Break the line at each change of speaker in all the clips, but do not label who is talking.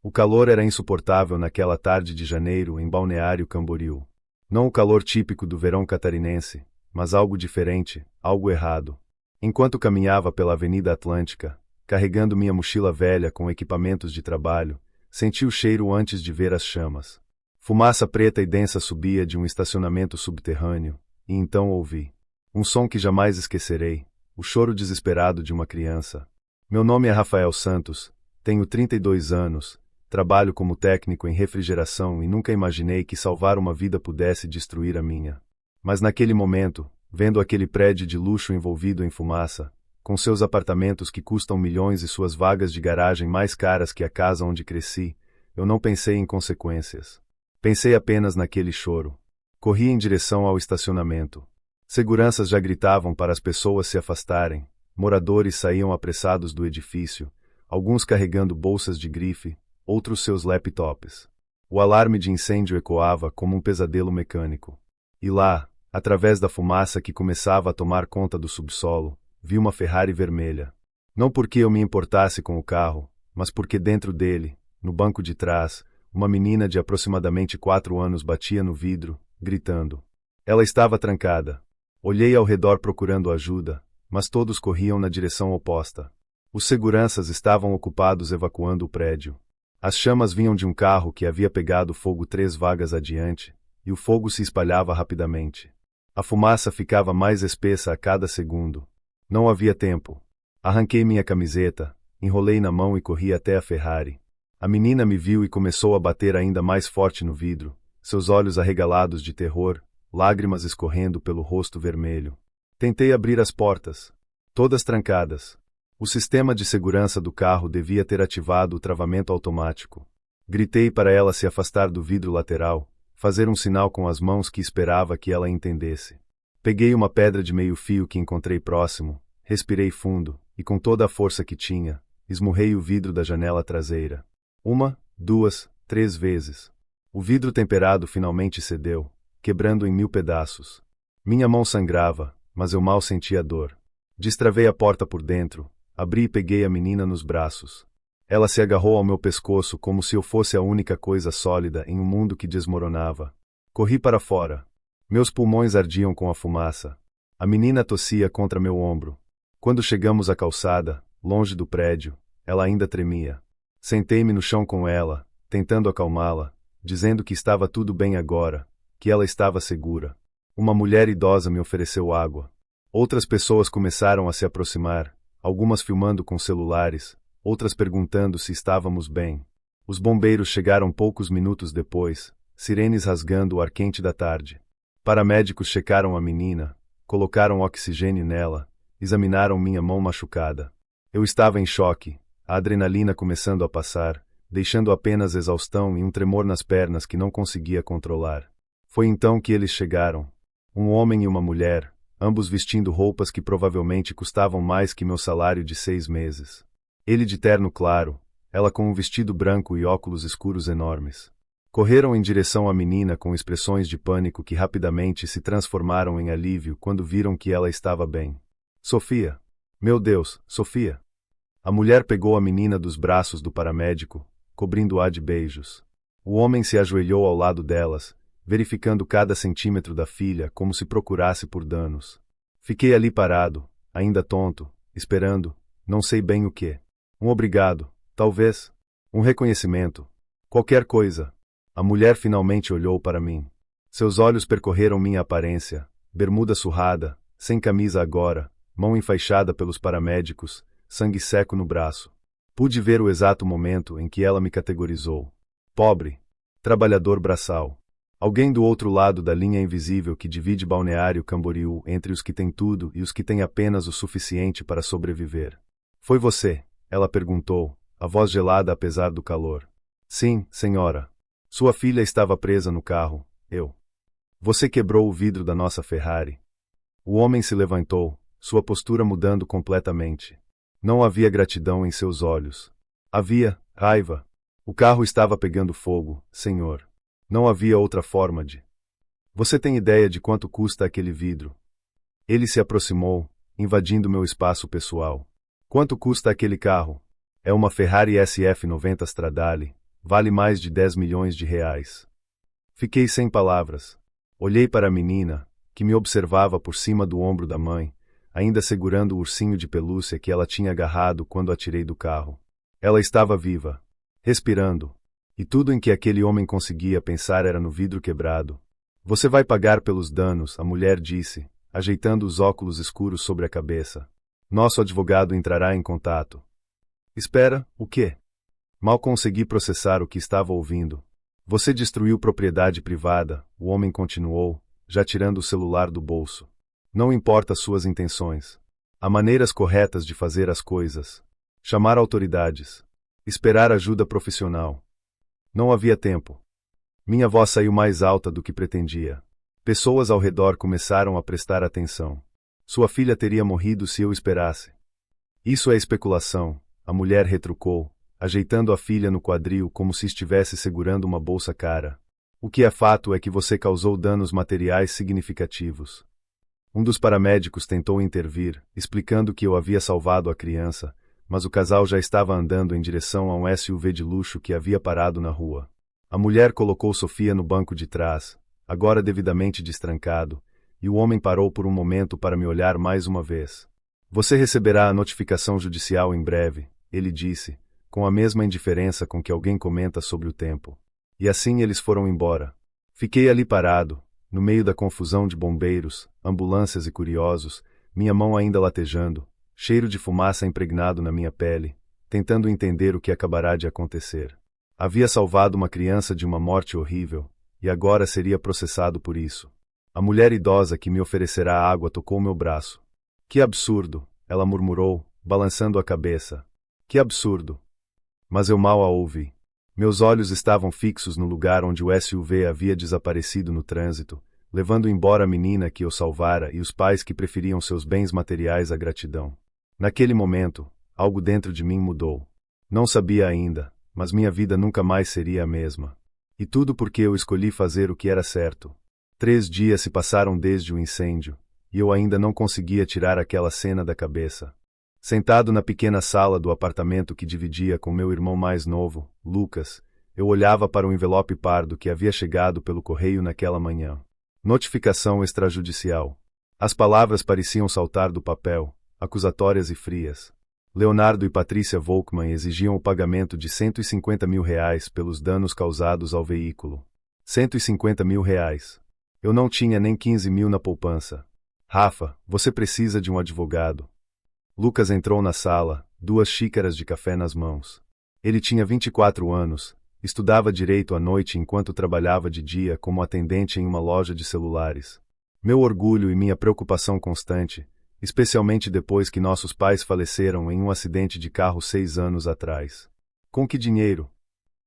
O calor era insuportável naquela tarde de janeiro em Balneário Camboriú. Não o calor típico do verão catarinense, mas algo diferente, algo errado. Enquanto caminhava pela Avenida Atlântica, carregando minha mochila velha com equipamentos de trabalho, senti o cheiro antes de ver as chamas. Fumaça preta e densa subia de um estacionamento subterrâneo, e então ouvi um som que jamais esquecerei, o choro desesperado de uma criança. Meu nome é Rafael Santos, tenho 32 anos, trabalho como técnico em refrigeração e nunca imaginei que salvar uma vida pudesse destruir a minha. Mas naquele momento, vendo aquele prédio de luxo envolvido em fumaça, com seus apartamentos que custam milhões e suas vagas de garagem mais caras que a casa onde cresci, eu não pensei em consequências. Pensei apenas naquele choro. Corri em direção ao estacionamento. Seguranças já gritavam para as pessoas se afastarem, moradores saíam apressados do edifício, alguns carregando bolsas de grife, outros seus laptops. O alarme de incêndio ecoava como um pesadelo mecânico. E lá, através da fumaça que começava a tomar conta do subsolo, vi uma Ferrari vermelha. Não porque eu me importasse com o carro, mas porque dentro dele, no banco de trás, uma menina de aproximadamente 4 anos batia no vidro, gritando. Ela estava trancada. Olhei ao redor procurando ajuda, mas todos corriam na direção oposta. Os seguranças estavam ocupados evacuando o prédio. As chamas vinham de um carro que havia pegado fogo 3 vagas adiante, e o fogo se espalhava rapidamente. A fumaça ficava mais espessa a cada segundo. Não havia tempo. Arranquei minha camiseta, enrolei na mão e corri até a Ferrari. A menina me viu e começou a bater ainda mais forte no vidro, seus olhos arregalados de terror, lágrimas escorrendo pelo rosto vermelho. Tentei abrir as portas. Todas trancadas. O sistema de segurança do carro devia ter ativado o travamento automático. Gritei para ela se afastar do vidro lateral, fazer um sinal com as mãos que esperava que ela entendesse. Peguei uma pedra de meio fio que encontrei próximo, respirei fundo, e com toda a força que tinha, esmurrei o vidro da janela traseira. 1, 2, 3 vezes. O vidro temperado finalmente cedeu, quebrando em 1000 pedaços. Minha mão sangrava, mas eu mal sentia dor. Destravei a porta por dentro, abri e peguei a menina nos braços. Ela se agarrou ao meu pescoço como se eu fosse a única coisa sólida em um mundo que desmoronava. Corri para fora. Meus pulmões ardiam com a fumaça. A menina tossia contra meu ombro. Quando chegamos à calçada, longe do prédio, ela ainda tremia. Sentei-me no chão com ela, tentando acalmá-la, dizendo que estava tudo bem agora, que ela estava segura. Uma mulher idosa me ofereceu água. Outras pessoas começaram a se aproximar, algumas filmando com celulares, outras perguntando se estávamos bem. Os bombeiros chegaram poucos minutos depois, sirenes rasgando o ar quente da tarde. Paramédicos checaram a menina, colocaram oxigênio nela, examinaram minha mão machucada. Eu estava em choque, a adrenalina começando a passar, deixando apenas exaustão e um tremor nas pernas que não conseguia controlar. Foi então que eles chegaram. Um homem e uma mulher, ambos vestindo roupas que provavelmente custavam mais que meu salário de 6 meses. Ele de terno claro, ela com um vestido branco e óculos escuros enormes. Correram em direção à menina com expressões de pânico que rapidamente se transformaram em alívio quando viram que ela estava bem. Sofia! Meu Deus, Sofia! A mulher pegou a menina dos braços do paramédico, cobrindo-a de beijos. O homem se ajoelhou ao lado delas, verificando cada centímetro da filha como se procurasse por danos. Fiquei ali parado, ainda tonto, esperando, não sei bem o que. Um obrigado, talvez. Um reconhecimento. Qualquer coisa. A mulher finalmente olhou para mim. Seus olhos percorreram minha aparência, bermuda surrada, sem camisa agora, mão enfaixada pelos paramédicos, sangue seco no braço. Pude ver o exato momento em que ela me categorizou. Pobre. Trabalhador braçal. Alguém do outro lado da linha invisível que divide Balneário Camboriú entre os que têm tudo e os que têm apenas o suficiente para sobreviver. Foi você? Ela perguntou, a voz gelada apesar do calor. Sim, senhora. Sua filha estava presa no carro, eu. Você quebrou o vidro da nossa Ferrari. O homem se levantou, sua postura mudando completamente. Não havia gratidão em seus olhos. Havia raiva. O carro estava pegando fogo, senhor. Não havia outra forma de... Você tem ideia de quanto custa aquele vidro? Ele se aproximou, invadindo meu espaço pessoal. Quanto custa aquele carro? É uma Ferrari SF90 Stradale, Vale mais de 10 milhões de reais. Fiquei sem palavras. Olhei para a menina, que me observava por cima do ombro da mãe, ainda segurando o ursinho de pelúcia que ela tinha agarrado quando a tirei do carro. Ela estava viva, respirando, e tudo em que aquele homem conseguia pensar era no vidro quebrado. Você vai pagar pelos danos, a mulher disse, ajeitando os óculos escuros sobre a cabeça. Nosso advogado entrará em contato. Espera, o quê? Mal consegui processar o que estava ouvindo. Você destruiu propriedade privada, o homem continuou, já tirando o celular do bolso. Não importa suas intenções. Há maneiras corretas de fazer as coisas. Chamar autoridades. Esperar ajuda profissional. Não havia tempo. Minha voz saiu mais alta do que pretendia. Pessoas ao redor começaram a prestar atenção. Sua filha teria morrido se eu esperasse. Isso é especulação, a mulher retrucou, ajeitando a filha no quadril como se estivesse segurando uma bolsa cara. O que é fato é que você causou danos materiais significativos. Um dos paramédicos tentou intervir, explicando que eu havia salvado a criança, mas o casal já estava andando em direção a um SUV de luxo que havia parado na rua. A mulher colocou Sofia no banco de trás, agora devidamente destrancado, e o homem parou por um momento para me olhar mais uma vez. Você receberá a notificação judicial em breve, ele disse, com a mesma indiferença com que alguém comenta sobre o tempo. E assim eles foram embora. Fiquei ali parado, no meio da confusão de bombeiros, ambulâncias e curiosos, minha mão ainda latejando, cheiro de fumaça impregnado na minha pele, tentando entender o que acabará de acontecer. Havia salvado uma criança de uma morte horrível, e agora seria processado por isso. A mulher idosa que me oferecerá água tocou meu braço. Que absurdo, ela murmurou, balançando a cabeça. Que absurdo. Mas eu mal a ouvi. Meus olhos estavam fixos no lugar onde o SUV havia desaparecido no trânsito, levando embora a menina que eu salvara e os pais que preferiam seus bens materiais à gratidão. Naquele momento, algo dentro de mim mudou. Não sabia ainda, mas minha vida nunca mais seria a mesma. E tudo porque eu escolhi fazer o que era certo. 3 dias se passaram desde o incêndio, e eu ainda não conseguia tirar aquela cena da cabeça. Sentado na pequena sala do apartamento que dividia com meu irmão mais novo, Lucas, eu olhava para o envelope pardo que havia chegado pelo correio naquela manhã. Notificação extrajudicial. As palavras pareciam saltar do papel, acusatórias e frias. Leonardo e Patrícia Volkmann exigiam o pagamento de R$150 mil pelos danos causados ao veículo. R$150 mil. Eu não tinha nem 15 mil na poupança. Rafa, você precisa de um advogado. Lucas entrou na sala, 2 xícaras de café nas mãos. Ele tinha 24 anos, estudava direito à noite enquanto trabalhava de dia como atendente em uma loja de celulares. Meu orgulho e minha preocupação constante, especialmente depois que nossos pais faleceram em um acidente de carro 6 anos atrás. Com que dinheiro?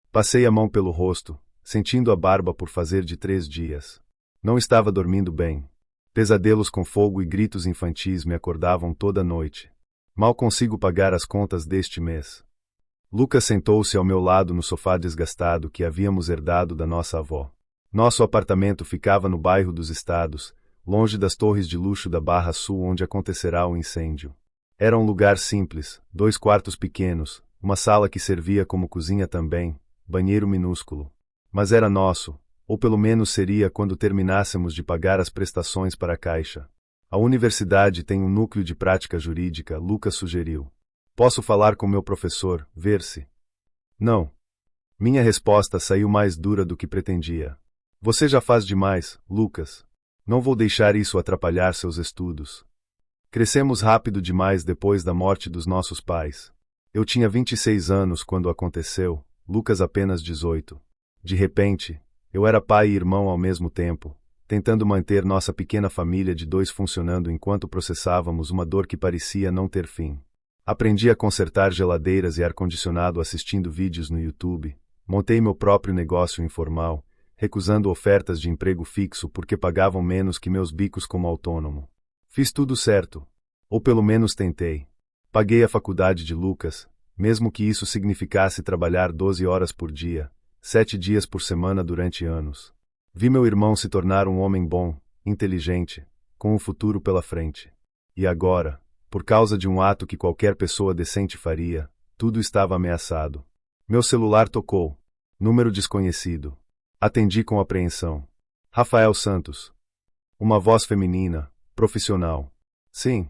Passei a mão pelo rosto, sentindo a barba por fazer de 3 dias. Não estava dormindo bem. Pesadelos com fogo e gritos infantis me acordavam toda noite. Mal consigo pagar as contas deste mês. Lucas sentou-se ao meu lado no sofá desgastado que havíamos herdado da nossa avó. Nosso apartamento ficava no bairro dos Estados, longe das torres de luxo da Barra Sul onde acontecerá o incêndio. Era um lugar simples, 2 quartos pequenos, uma sala que servia como cozinha também, banheiro minúsculo. Mas era nosso, ou pelo menos seria quando terminássemos de pagar as prestações para a Caixa. A universidade tem um núcleo de prática jurídica, Lucas sugeriu. Posso falar com meu professor, ver-se? Não. Minha resposta saiu mais dura do que pretendia. Você já faz demais, Lucas. Não vou deixar isso atrapalhar seus estudos. Crescemos rápido demais depois da morte dos nossos pais. Eu tinha 26 anos quando aconteceu, Lucas apenas 18. De repente, eu era pai e irmão ao mesmo tempo, tentando manter nossa pequena família de 2 funcionando enquanto processávamos uma dor que parecia não ter fim. Aprendi a consertar geladeiras e ar-condicionado assistindo vídeos no YouTube, montei meu próprio negócio informal, recusando ofertas de emprego fixo porque pagavam menos que meus bicos como autônomo. Fiz tudo certo. Ou pelo menos tentei. Paguei a faculdade de Lucas, mesmo que isso significasse trabalhar 12 horas por dia, 7 dias por semana durante anos. Vi meu irmão se tornar um homem bom, inteligente, com um futuro pela frente. E agora, por causa de um ato que qualquer pessoa decente faria, tudo estava ameaçado. Meu celular tocou. Número desconhecido. Atendi com apreensão. Rafael Santos. Uma voz feminina, profissional. Sim.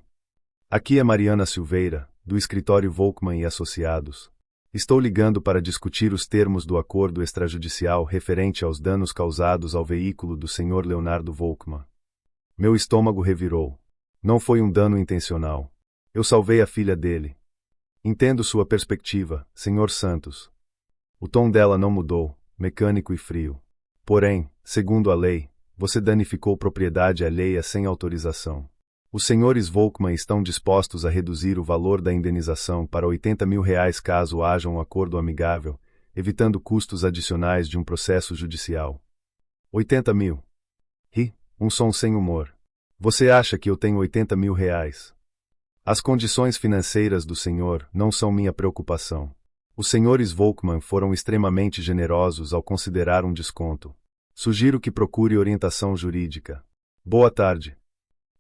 Aqui é Mariana Silveira, do escritório Volkmann e Associados. Estou ligando para discutir os termos do acordo extrajudicial referente aos danos causados ao veículo do Sr. Leonardo Volkmann. Meu estômago revirou. Não foi um dano intencional. Eu salvei a filha dele. Entendo sua perspectiva, Sr. Santos. O tom dela não mudou, mecânico e frio. Porém, segundo a lei, você danificou propriedade alheia sem autorização. Os senhores Volkmann estão dispostos a reduzir o valor da indenização para R$ 80 mil caso haja um acordo amigável, evitando custos adicionais de um processo judicial. 80 mil. Ri, um som sem humor. Você acha que eu tenho 80 mil reais? As condições financeiras do senhor não são minha preocupação. Os senhores Volkmann foram extremamente generosos ao considerar um desconto. Sugiro que procure orientação jurídica. Boa tarde.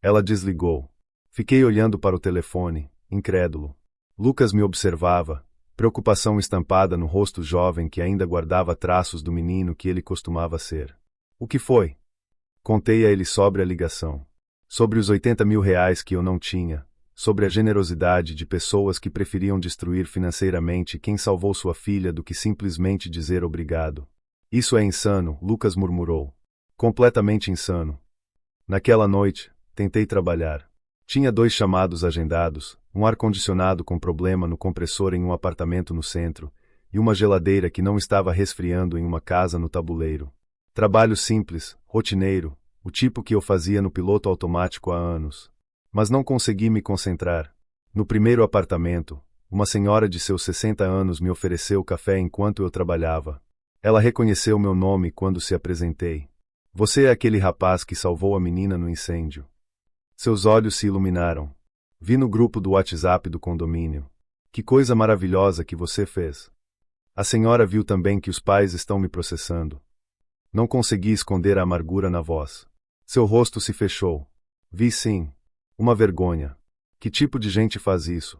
Ela desligou. Fiquei olhando para o telefone, incrédulo. Lucas me observava, preocupação estampada no rosto jovem que ainda guardava traços do menino que ele costumava ser. O que foi? Contei a ele sobre a ligação. Sobre os 80 mil reais que eu não tinha. Sobre a generosidade de pessoas que preferiam destruir financeiramente quem salvou sua filha do que simplesmente dizer obrigado. Isso é insano, Lucas murmurou. Completamente insano. Naquela noite, tentei trabalhar. Tinha 2 chamados agendados, um ar-condicionado com problema no compressor em um apartamento no centro, e uma geladeira que não estava resfriando em uma casa no tabuleiro. Trabalho simples, rotineiro, o tipo que eu fazia no piloto automático há anos. Mas não consegui me concentrar. No primeiro apartamento, uma senhora de seus 60 anos me ofereceu café enquanto eu trabalhava. Ela reconheceu meu nome quando se apresentei. Você é aquele rapaz que salvou a menina no incêndio. Seus olhos se iluminaram. Vi no grupo do WhatsApp do condomínio. Que coisa maravilhosa que você fez. A senhora viu também que os pais estão me processando. Não consegui esconder a amargura na voz. Seu rosto se fechou. Vi sim. Uma vergonha. Que tipo de gente faz isso?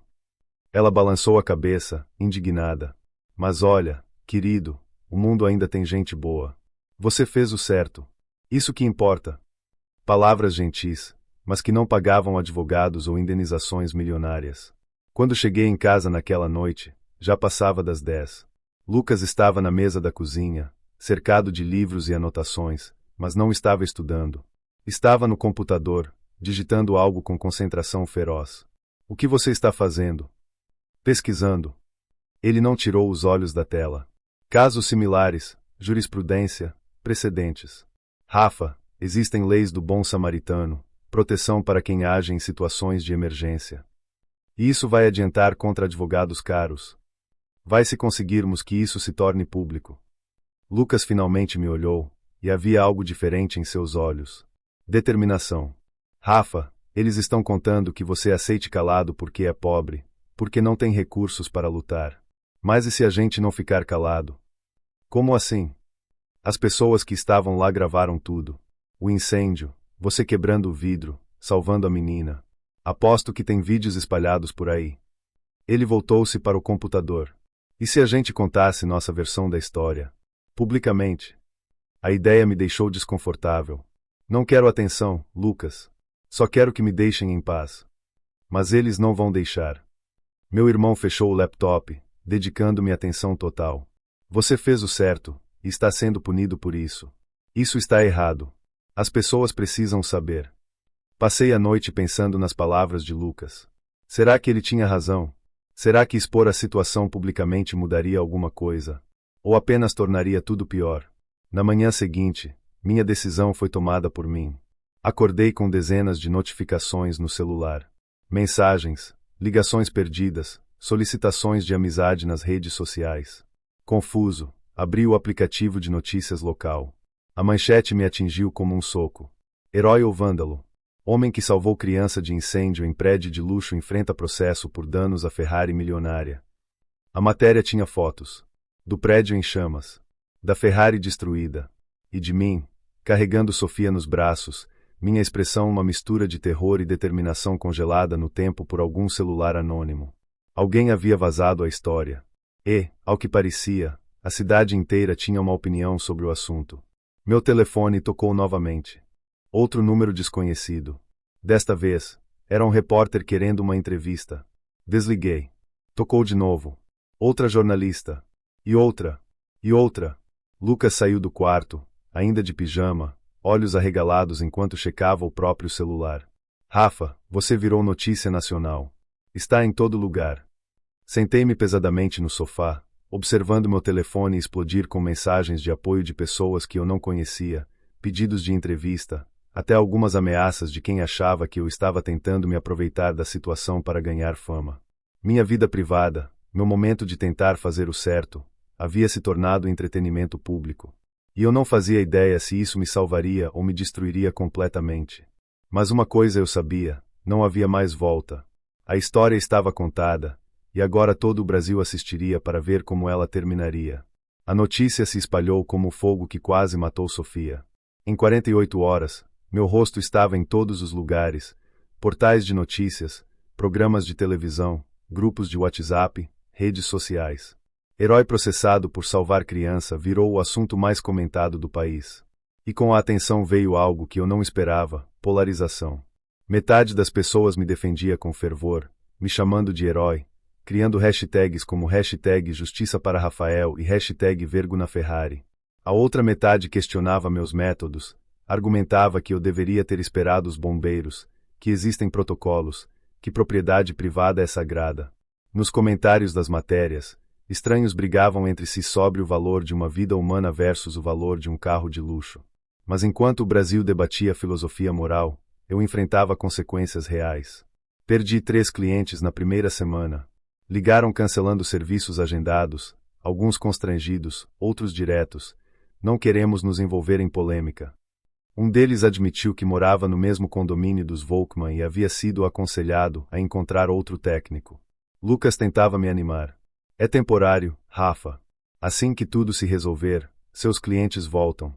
Ela balançou a cabeça, indignada. Mas olha, querido, o mundo ainda tem gente boa. Você fez o certo. Isso que importa. Palavras gentis, mas que não pagavam advogados ou indenizações milionárias. Quando cheguei em casa naquela noite, já passava das 10. Lucas estava na mesa da cozinha, cercado de livros e anotações, mas não estava estudando. Estava no computador, digitando algo com concentração feroz. O que você está fazendo? Pesquisando. Ele não tirou os olhos da tela. Casos similares, jurisprudência, precedentes. Rafa, existem leis do bom samaritano, proteção para quem age em situações de emergência. E isso vai adiantar contra advogados caros. Vai se conseguirmos que isso se torne público. Lucas finalmente me olhou, e havia algo diferente em seus olhos. Determinação. Rafa, eles estão contando que você aceite calado porque é pobre, porque não tem recursos para lutar. Mas e se a gente não ficar calado? Como assim? As pessoas que estavam lá gravaram tudo. O incêndio, você quebrando o vidro, salvando a menina. Aposto que tem vídeos espalhados por aí. Ele voltou-se para o computador. E se a gente contasse nossa versão da história? Publicamente. A ideia me deixou desconfortável. Não quero atenção, Lucas. Só quero que me deixem em paz. Mas eles não vão deixar. Meu irmão fechou o laptop, dedicando-me atenção total. Você fez o certo, e está sendo punido por isso. Isso está errado. As pessoas precisam saber. Passei a noite pensando nas palavras de Lucas. Será que ele tinha razão? Será que expor a situação publicamente mudaria alguma coisa? Ou apenas tornaria tudo pior? Na manhã seguinte, minha decisão foi tomada por mim. Acordei com dezenas de notificações no celular. Mensagens, ligações perdidas, solicitações de amizade nas redes sociais. Confuso, abri o aplicativo de notícias local. A manchete me atingiu como um soco. Herói ou vândalo? Homem que salvou criança de incêndio em prédio de luxo enfrenta processo por danos à Ferrari milionária. A matéria tinha fotos. Do prédio em chamas. Da Ferrari destruída. E de mim, carregando Sofia nos braços, minha expressão uma mistura de terror e determinação congelada no tempo por algum celular anônimo. Alguém havia vazado a história. E, ao que parecia, A cidade inteira tinha uma opinião sobre o assunto. Meu telefone tocou novamente. Outro número desconhecido. Desta vez, era um repórter querendo uma entrevista. Desliguei. Tocou de novo. Outra jornalista. E outra. E outra. Lucas saiu do quarto, ainda de pijama, olhos arregalados enquanto checava o próprio celular. Rafa, você virou notícia nacional. Está em todo lugar. Sentei-me pesadamente no sofá, observando meu telefone explodir com mensagens de apoio de pessoas que eu não conhecia, pedidos de entrevista, até algumas ameaças de quem achava que eu estava tentando me aproveitar da situação para ganhar fama. Minha vida privada, meu momento de tentar fazer o certo, havia se tornado entretenimento público. E eu não fazia ideia se isso me salvaria ou me destruiria completamente. Mas uma coisa eu sabia, não havia mais volta. A história estava contada, e agora todo o Brasil assistiria para ver como ela terminaria. A notícia se espalhou como o fogo que quase matou Sofia. Em 48 horas, meu rosto estava em todos os lugares, portais de notícias, programas de televisão, grupos de WhatsApp, redes sociais. Herói processado por salvar criança virou o assunto mais comentado do país. E com a atenção veio algo que eu não esperava, polarização. Metade das pessoas me defendia com fervor, me chamando de herói, criando hashtags como hashtag Justiça para Rafael e hashtag Vergo na Ferrari. A outra metade questionava meus métodos, argumentava que eu deveria ter esperado os bombeiros, que existem protocolos, que propriedade privada é sagrada. Nos comentários das matérias, estranhos brigavam entre si sobre o valor de uma vida humana versus o valor de um carro de luxo. Mas enquanto o Brasil debatia filosofia moral, eu enfrentava consequências reais. Perdi 3 clientes na primeira semana. Ligaram cancelando serviços agendados, alguns constrangidos, outros diretos. Não queremos nos envolver em polêmica. Um deles admitiu que morava no mesmo condomínio dos Volkmann e havia sido aconselhado a encontrar outro técnico. Lucas tentava me animar. É temporário, Rafa. Assim que tudo se resolver, seus clientes voltam.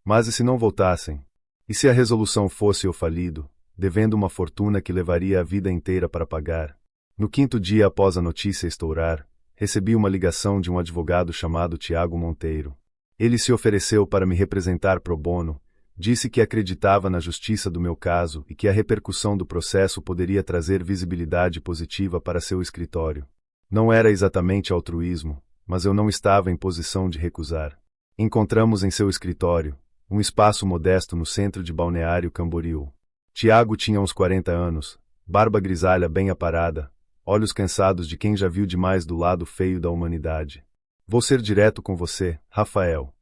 Mas e se não voltassem? E se a resolução fosse eu falido, devendo uma fortuna que levaria a vida inteira para pagar? No 5º dia após a notícia estourar, recebi uma ligação de um advogado chamado Tiago Monteiro. Ele se ofereceu para me representar pro bono, disse que acreditava na justiça do meu caso e que a repercussão do processo poderia trazer visibilidade positiva para seu escritório. Não era exatamente altruísmo, mas eu não estava em posição de recusar. Encontramos em seu escritório, um espaço modesto no centro de Balneário Camboriú. Tiago tinha uns 40 anos, barba grisalha bem aparada, olhos cansados de quem já viu demais do lado feio da humanidade. Vou ser direto com você, Rafael.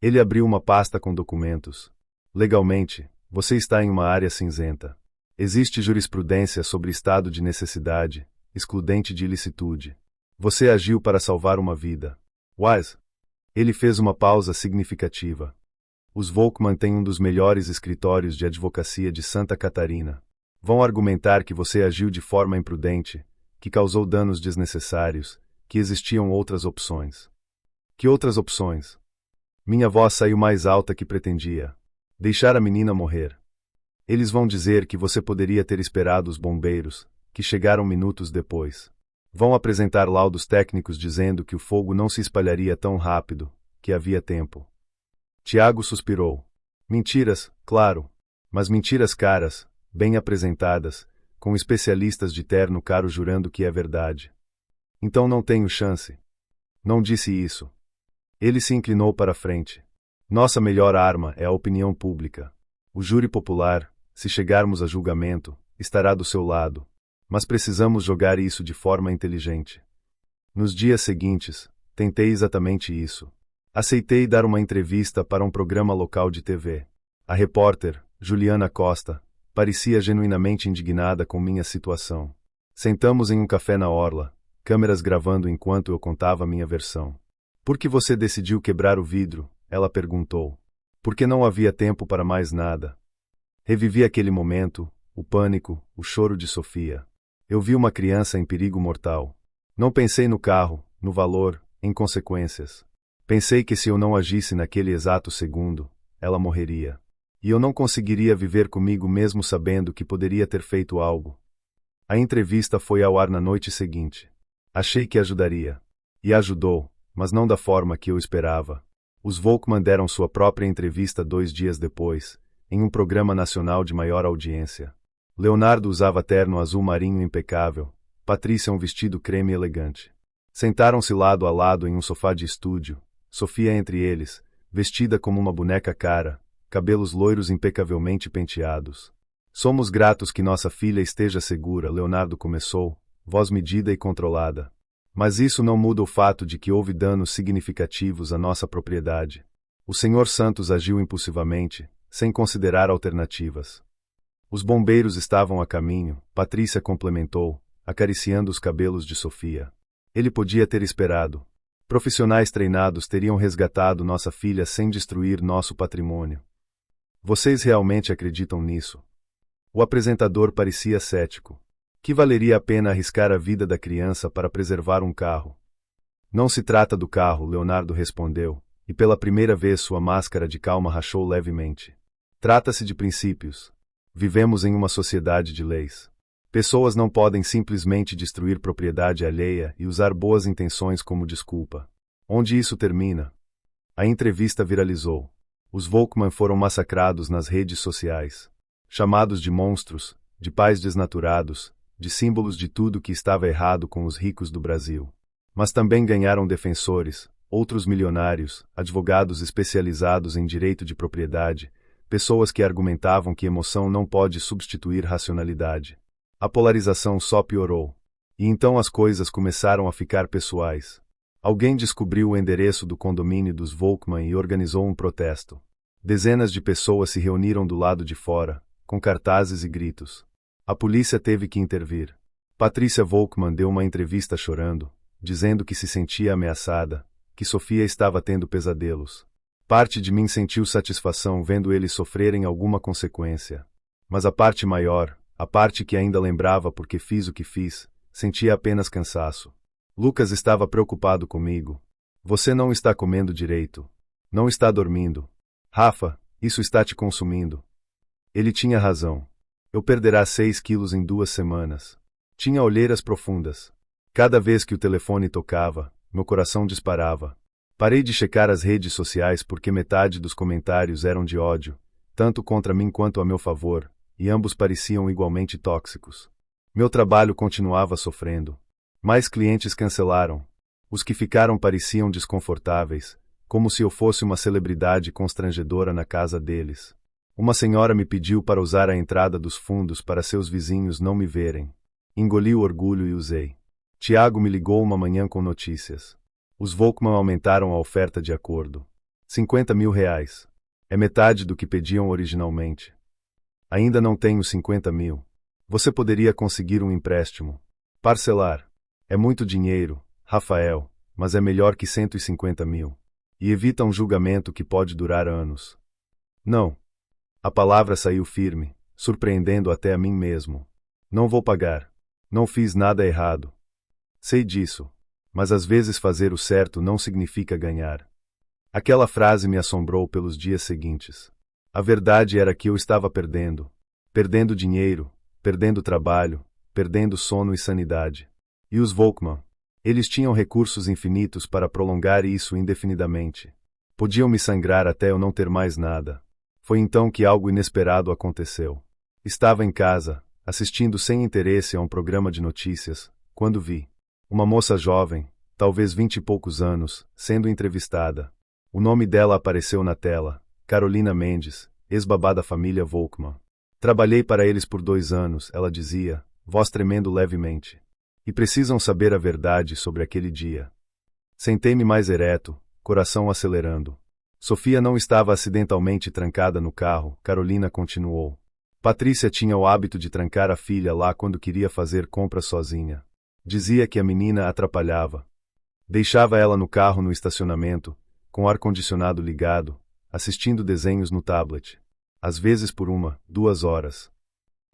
Ele abriu uma pasta com documentos. Legalmente, você está em uma área cinzenta. Existe jurisprudência sobre estado de necessidade, excludente de ilicitude. Você agiu para salvar uma vida. Wise. Ele fez uma pausa significativa. Os Volkmann têm um dos melhores escritórios de advocacia de Santa Catarina. Vão argumentar que você agiu de forma imprudente, que causou danos desnecessários, que existiam outras opções. Que outras opções? Minha voz saiu mais alta que pretendia. Deixar a menina morrer. Eles vão dizer que você poderia ter esperado os bombeiros, que chegaram minutos depois. Vão apresentar laudos técnicos dizendo que o fogo não se espalharia tão rápido, que havia tempo. Tiago suspirou. Mentiras, claro, mas mentiras caras, bem apresentadas, com especialistas de terno caro jurando que é verdade. Então não tenho chance. Não disse isso. Ele se inclinou para a frente. Nossa melhor arma é a opinião pública. O júri popular, se chegarmos a julgamento, estará do seu lado. Mas precisamos jogar isso de forma inteligente. Nos dias seguintes, tentei exatamente isso. Aceitei dar uma entrevista para um programa local de TV. A repórter, Juliana Costa, parecia genuinamente indignada com minha situação. Sentamos em um café na orla, câmeras gravando enquanto eu contava minha versão. Por que você decidiu quebrar o vidro? Ela perguntou. Porque não havia tempo para mais nada. Revivi aquele momento, o pânico, o choro de Sofia. Eu vi uma criança em perigo mortal. Não pensei no carro, no valor, em consequências. Pensei que se eu não agisse naquele exato segundo, ela morreria. E eu não conseguiria viver comigo mesmo sabendo que poderia ter feito algo. A entrevista foi ao ar na noite seguinte. Achei que ajudaria. E ajudou, mas não da forma que eu esperava. Os Volkmann deram sua própria entrevista 2 dias depois, em um programa nacional de maior audiência. Leonardo usava terno azul marinho impecável, Patrícia um vestido creme elegante. Sentaram-se lado a lado em um sofá de estúdio, Sofia entre eles, vestida como uma boneca cara, cabelos loiros impecavelmente penteados. Somos gratos que nossa filha esteja segura, Leonardo começou, voz medida e controlada. Mas isso não muda o fato de que houve danos significativos à nossa propriedade. O Sr. Santos agiu impulsivamente, sem considerar alternativas. Os bombeiros estavam a caminho, Patrícia complementou, acariciando os cabelos de Sofia. Ele podia ter esperado. Profissionais treinados teriam resgatado nossa filha sem destruir nosso patrimônio. Vocês realmente acreditam nisso? O apresentador parecia cético. Que valeria a pena arriscar a vida da criança para preservar um carro? Não se trata do carro, Leonardo respondeu, e pela primeira vez sua máscara de calma rachou levemente. Trata-se de princípios. Vivemos em uma sociedade de leis. Pessoas não podem simplesmente destruir propriedade alheia e usar boas intenções como desculpa. Onde isso termina? A entrevista viralizou. Os Volkmann foram massacrados nas redes sociais. Chamados de monstros, de pais desnaturados, de símbolos de tudo que estava errado com os ricos do Brasil. Mas também ganharam defensores, outros milionários, advogados especializados em direito de propriedade, pessoas que argumentavam que emoção não pode substituir racionalidade. A polarização só piorou. E então as coisas começaram a ficar pessoais. Alguém descobriu o endereço do condomínio dos Volkmann e organizou um protesto. Dezenas de pessoas se reuniram do lado de fora, com cartazes e gritos. A polícia teve que intervir. Patrícia Volkmann deu uma entrevista chorando, dizendo que se sentia ameaçada, que Sofia estava tendo pesadelos. Parte de mim sentiu satisfação vendo eles sofrerem alguma consequência. Mas a parte maior, a parte que ainda lembrava porque fiz o que fiz, sentia apenas cansaço. Lucas estava preocupado comigo. Você não está comendo direito. Não está dormindo. Rafa, isso está te consumindo. Ele tinha razão. Eu perderá 6 quilos em 2 semanas. Tinha olheiras profundas. Cada vez que o telefone tocava, meu coração disparava. Parei de checar as redes sociais porque metade dos comentários eram de ódio, tanto contra mim quanto a meu favor, e ambos pareciam igualmente tóxicos. Meu trabalho continuava sofrendo. Mais clientes cancelaram. Os que ficaram pareciam desconfortáveis, como se eu fosse uma celebridade constrangedora na casa deles. Uma senhora me pediu para usar a entrada dos fundos para seus vizinhos não me verem. Engoli o orgulho e usei. Tiago me ligou uma manhã com notícias. Os Volkmann aumentaram a oferta de acordo. 50 mil reais. É metade do que pediam originalmente. Ainda não tenho 50 mil. Você poderia conseguir um empréstimo. Parcelar. É muito dinheiro, Rafael, mas é melhor que 150 mil. E evita um julgamento que pode durar anos. Não. A palavra saiu firme, surpreendendo até a mim mesmo. Não vou pagar. Não fiz nada errado. Sei disso. Mas às vezes fazer o certo não significa ganhar. Aquela frase me assombrou pelos dias seguintes. A verdade era que eu estava perdendo. Perdendo dinheiro, perdendo trabalho, perdendo sono e sanidade. E os Volkmann? Eles tinham recursos infinitos para prolongar isso indefinidamente. Podiam me sangrar até eu não ter mais nada. Foi então que algo inesperado aconteceu. Estava em casa, assistindo sem interesse a um programa de notícias, quando vi uma moça jovem, talvez 20 e poucos anos, sendo entrevistada. O nome dela apareceu na tela, Carolina Mendes, ex-babá da família Volkmann. Trabalhei para eles por 2 anos, ela dizia, voz tremendo levemente. E precisam saber a verdade sobre aquele dia. Sentei-me mais ereto, coração acelerando. Sofia não estava acidentalmente trancada no carro, Carolina continuou. Patrícia tinha o hábito de trancar a filha lá quando queria fazer compras sozinha. Dizia que a menina atrapalhava. Deixava ela no carro no estacionamento, com o ar-condicionado ligado, assistindo desenhos no tablet. Às vezes por 1, 2 horas.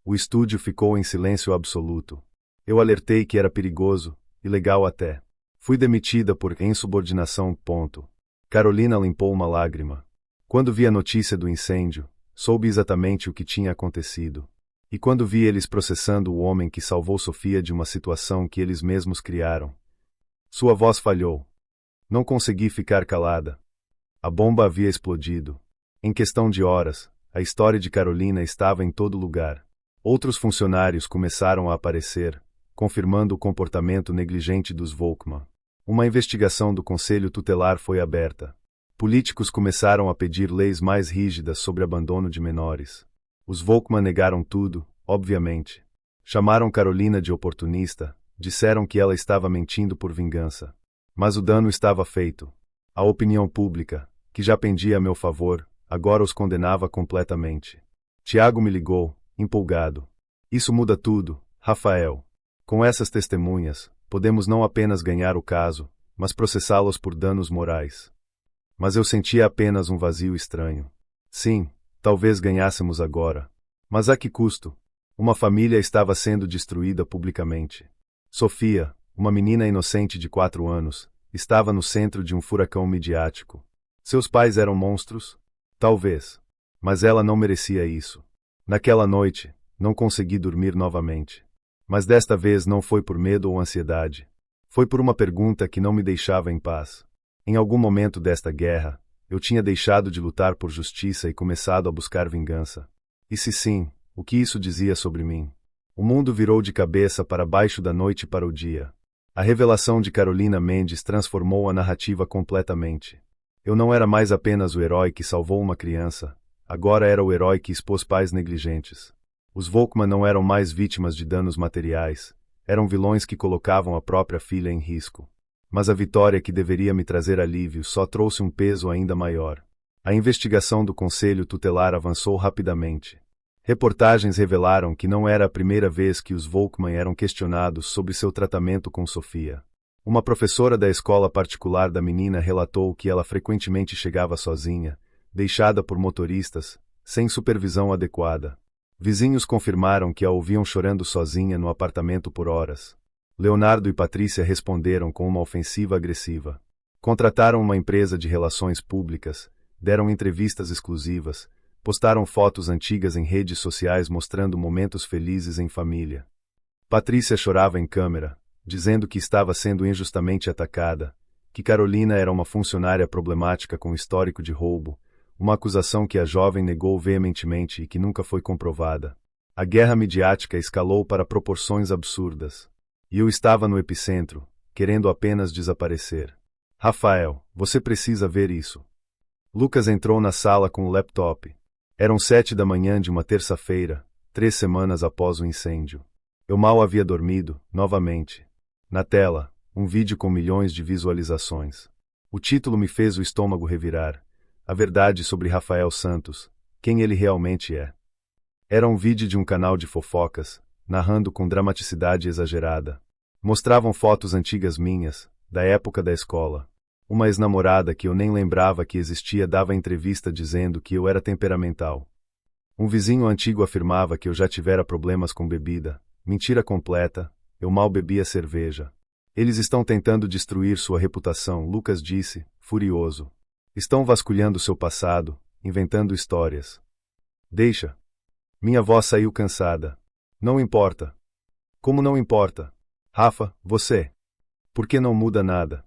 O estúdio ficou em silêncio absoluto. Eu alertei que era perigoso, ilegal até. Fui demitida por insubordinação. Carolina limpou uma lágrima. Quando vi a notícia do incêndio, soube exatamente o que tinha acontecido. E quando vi eles processando o homem que salvou Sofia de uma situação que eles mesmos criaram. Sua voz falhou. Não consegui ficar calada. A bomba havia explodido. Em questão de horas, a história de Carolina estava em todo lugar. Outros funcionários começaram a aparecer, confirmando o comportamento negligente dos Volkmann. Uma investigação do Conselho Tutelar foi aberta. Políticos começaram a pedir leis mais rígidas sobre abandono de menores. Os Volkmann negaram tudo, obviamente. Chamaram Carolina de oportunista, disseram que ela estava mentindo por vingança. Mas o dano estava feito. A opinião pública, que já pendia a meu favor, agora os condenava completamente. Tiago me ligou, empolgado. Isso muda tudo, Rafael. Com essas testemunhas, podemos não apenas ganhar o caso, mas processá-los por danos morais. Mas eu sentia apenas um vazio estranho. Sim, talvez ganhássemos agora. Mas a que custo? Uma família estava sendo destruída publicamente. Sofia, uma menina inocente de 4 anos, estava no centro de um furacão midiático. Seus pais eram monstros? Talvez. Mas ela não merecia isso. Naquela noite, não consegui dormir novamente. Mas desta vez não foi por medo ou ansiedade. Foi por uma pergunta que não me deixava em paz. Em algum momento desta guerra, eu tinha deixado de lutar por justiça e começado a buscar vingança. E se sim, o que isso dizia sobre mim? O mundo virou de cabeça para baixo da noite para o dia. A revelação de Carolina Mendes transformou a narrativa completamente. Eu não era mais apenas o herói que salvou uma criança, agora era o herói que expôs pais negligentes. Os Volkmann não eram mais vítimas de danos materiais, eram vilões que colocavam a própria filha em risco. Mas a vitória que deveria me trazer alívio só trouxe um peso ainda maior. A investigação do Conselho Tutelar avançou rapidamente. Reportagens revelaram que não era a primeira vez que os Volkmann eram questionados sobre seu tratamento com Sofia. Uma professora da escola particular da menina relatou que ela frequentemente chegava sozinha, deixada por motoristas, sem supervisão adequada. Vizinhos confirmaram que a ouviam chorando sozinha no apartamento por horas. Leonardo e Patrícia responderam com uma ofensiva agressiva. Contrataram uma empresa de relações públicas, deram entrevistas exclusivas, postaram fotos antigas em redes sociais mostrando momentos felizes em família. Patrícia chorava em câmera, dizendo que estava sendo injustamente atacada, que Carolina era uma funcionária problemática com histórico de roubo, uma acusação que a jovem negou veementemente e que nunca foi comprovada. A guerra midiática escalou para proporções absurdas. E eu estava no epicentro, querendo apenas desaparecer. Rafael, você precisa ver isso. Lucas entrou na sala com o laptop. Eram 7 da manhã de uma terça-feira, 3 semanas após o incêndio. Eu mal havia dormido, novamente. Na tela, um vídeo com milhões de visualizações. O título me fez o estômago revirar. A verdade sobre Rafael Santos, quem ele realmente é. Era um vídeo de um canal de fofocas, narrando com dramaticidade exagerada. Mostravam fotos antigas minhas, da época da escola. Uma ex-namorada que eu nem lembrava que existia dava entrevista dizendo que eu era temperamental. Um vizinho antigo afirmava que eu já tivera problemas com bebida. Mentira completa, eu mal bebia cerveja. Eles estão tentando destruir sua reputação, Lucas disse, furioso. Estão vasculhando seu passado, inventando histórias. Deixa. Minha voz saiu cansada. Não importa. Como não importa? Rafa, você. Por que não muda nada?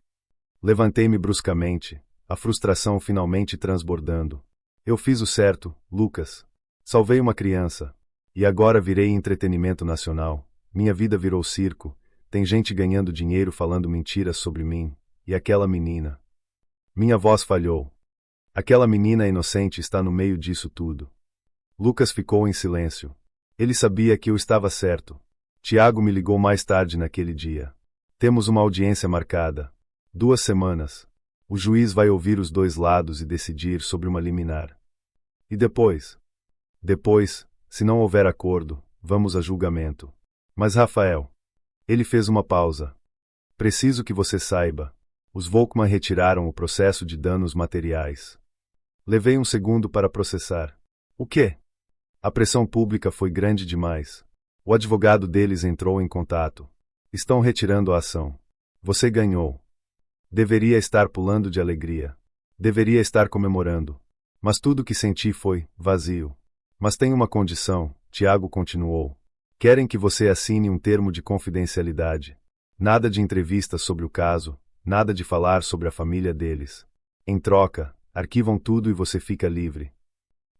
Levantei-me bruscamente, a frustração finalmente transbordando. Eu fiz o certo, Lucas. Salvei uma criança. E agora virei entretenimento nacional. Minha vida virou circo. Tem gente ganhando dinheiro falando mentiras sobre mim. E aquela menina. Minha voz falhou. Aquela menina inocente está no meio disso tudo. Lucas ficou em silêncio. Ele sabia que eu estava certo. Tiago me ligou mais tarde naquele dia. Temos uma audiência marcada. 2 semanas. O juiz vai ouvir os 2 lados e decidir sobre uma liminar. E depois? Depois, se não houver acordo, vamos a julgamento. Mas Rafael. Ele fez uma pausa. Preciso que você saiba. Os Volkmann retiraram o processo de danos materiais. Levei um segundo para processar. O quê? A pressão pública foi grande demais. O advogado deles entrou em contato. Estão retirando a ação. Você ganhou. Deveria estar pulando de alegria. Deveria estar comemorando. Mas tudo o que senti foi vazio. Mas tem uma condição, Tiago continuou. Querem que você assine um termo de confidencialidade. Nada de entrevistas sobre o caso, Nada de falar sobre a família deles. Em troca, arquivam tudo e você fica livre.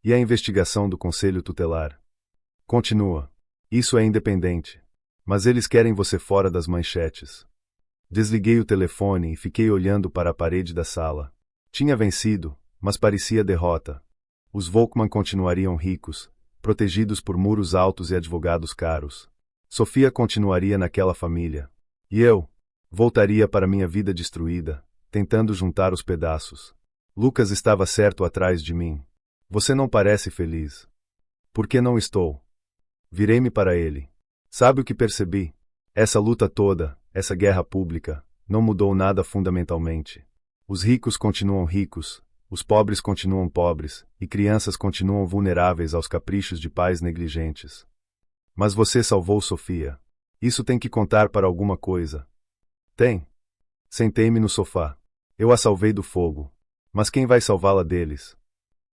E a investigação do Conselho Tutelar? Continua. Isso é independente. Mas eles querem você fora das manchetes. Desliguei o telefone e fiquei olhando para a parede da sala. Tinha vencido, mas parecia derrota. Os Volkmann continuariam ricos, protegidos por muros altos e advogados caros. Sofia continuaria naquela família. E eu? Voltaria para minha vida destruída, tentando juntar os pedaços. Lucas estava certo atrás de mim. Você não parece feliz. Por que não estou? Virei-me para ele. Sabe o que percebi? Essa luta toda, essa guerra pública, não mudou nada fundamentalmente. Os ricos continuam ricos, os pobres continuam pobres, e crianças continuam vulneráveis aos caprichos de pais negligentes. Mas você salvou Sofia. Isso tem que contar para alguma coisa. Tem. Sentei-me no sofá. Eu a salvei do fogo. Mas quem vai salvá-la deles?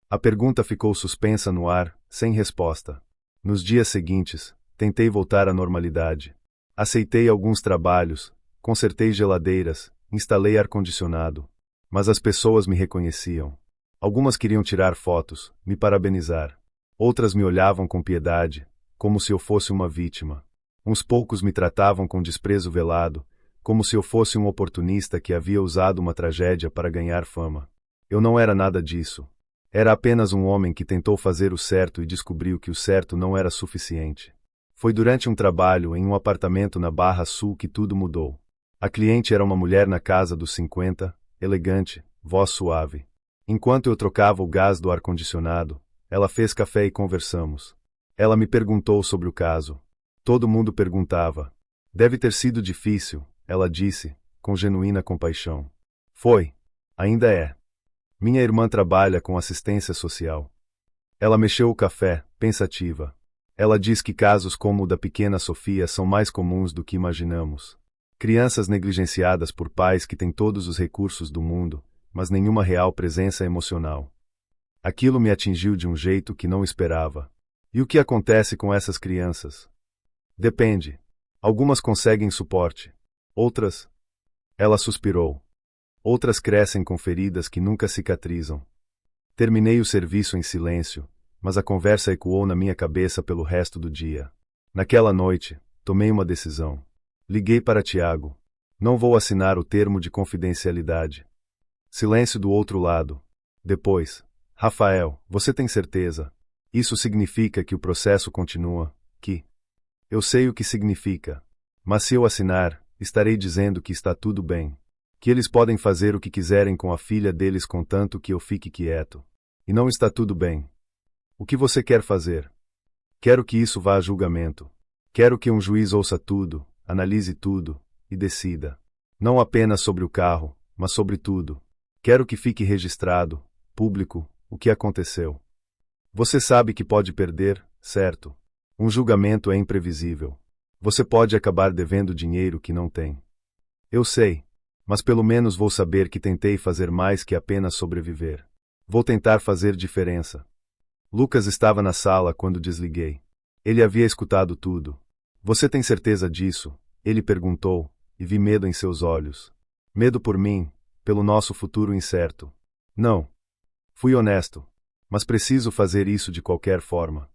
A pergunta ficou suspensa no ar, sem resposta. Nos dias seguintes, tentei voltar à normalidade. Aceitei alguns trabalhos, consertei geladeiras, instalei ar-condicionado. Mas as pessoas me reconheciam. Algumas queriam tirar fotos, me parabenizar. Outras me olhavam com piedade, como se eu fosse uma vítima. Uns poucos me tratavam com desprezo velado, como se eu fosse um oportunista que havia usado uma tragédia para ganhar fama. Eu não era nada disso. Era apenas um homem que tentou fazer o certo e descobriu que o certo não era suficiente. Foi durante um trabalho em um apartamento na Barra Sul que tudo mudou. A cliente era uma mulher na casa dos 50, elegante, voz suave. Enquanto eu trocava o gás do ar-condicionado, ela fez café e conversamos. Ela me perguntou sobre o caso. Todo mundo perguntava. Deve ter sido difícil, ela disse, com genuína compaixão. Foi. Ainda é. Minha irmã trabalha com assistência social. Ela mexeu o café, pensativa. Ela diz que casos como o da pequena Sofia são mais comuns do que imaginamos. Crianças negligenciadas por pais que têm todos os recursos do mundo, mas nenhuma real presença emocional. Aquilo me atingiu de um jeito que não esperava. E o que acontece com essas crianças? Depende. Algumas conseguem suporte. Outras? Ela suspirou. Outras crescem com feridas que nunca cicatrizam. Terminei o serviço em silêncio, mas a conversa ecoou na minha cabeça pelo resto do dia. Naquela noite, tomei uma decisão. Liguei para Tiago. Não vou assinar o termo de confidencialidade. Silêncio do outro lado. Depois, Rafael, você tem certeza? Isso significa que o processo continua, que... Eu sei o que significa. Mas se eu assinar, estarei dizendo que está tudo bem. Que eles podem fazer o que quiserem com a filha deles contanto que eu fique quieto. E não está tudo bem. O que você quer fazer? Quero que isso vá a julgamento. Quero que um juiz ouça tudo, analise tudo, e decida. Não apenas sobre o carro, mas sobre tudo. Quero que fique registrado, público, o que aconteceu. Você sabe que pode perder, certo? Um julgamento é imprevisível. Você pode acabar devendo dinheiro que não tem. Eu sei, mas pelo menos vou saber que tentei fazer mais que apenas sobreviver. Vou tentar fazer diferença. Lucas estava na sala quando desliguei. Ele havia escutado tudo. Você tem certeza disso? Ele perguntou, e vi medo em seus olhos. Medo por mim, pelo nosso futuro incerto. Não. Fui honesto. Mas preciso fazer isso de qualquer forma.